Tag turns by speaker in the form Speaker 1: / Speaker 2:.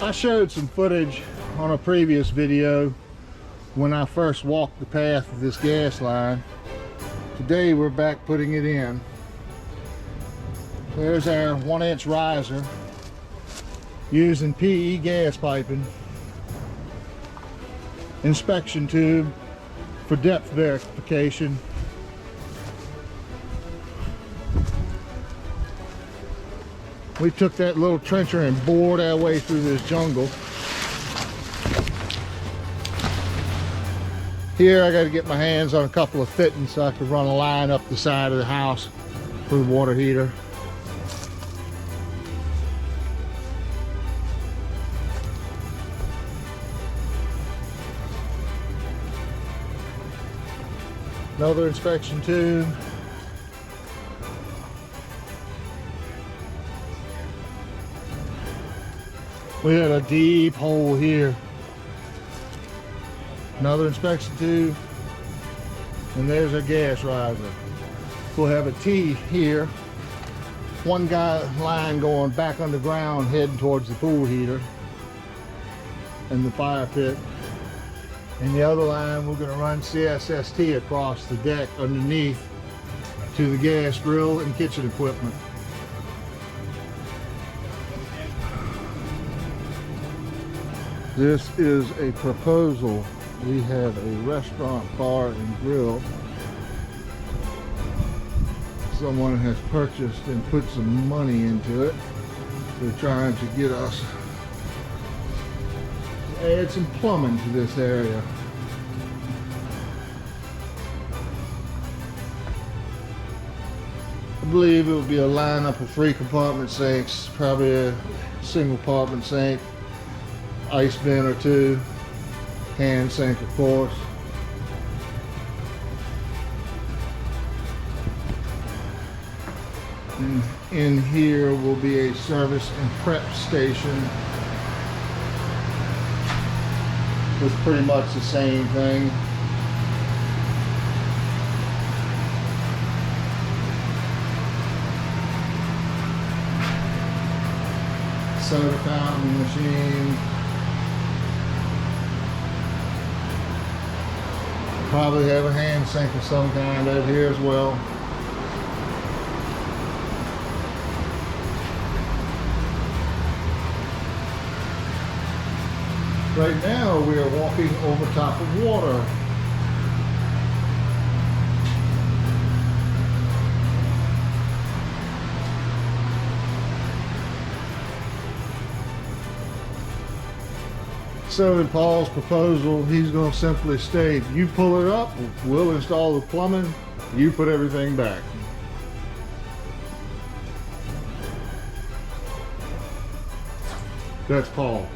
Speaker 1: I showed some footage on a previous video when I first walked the path of this gas line. Today we're back putting it in. There's our 1-inch riser using PE gas piping. Inspection tube for depth verification. We took that little trencher and bored our way through this jungle. Here I got to get my hands on a couple of fittings so I can run a line up the side of the house for the water heater. Another inspection tube. We had a deep hole here. Another inspection tube. And there's our gas riser. We'll have a T here. One line going back underground heading towards the pool heater and the fire pit. And the other line we're going to run CSST across the deck underneath to the gas grill and kitchen equipment. This is a proposal. We have a restaurant, bar, and grill. Someone has purchased and put some money into it. They're trying to get us to add some plumbing to this area. I believe it would be a lineup of 3 compartment sinks, probably a single compartment sink, ice bin or 2, hand sink of course. And in here will be a service and prep station with pretty much the same thing. Soda fountain machine. Probably have a hand sink of some kind out here as well. Right now we are walking over top of water. So in Paul's proposal, he's going to simply state, you pull it up, we'll install the plumbing, you put everything back. That's Paul.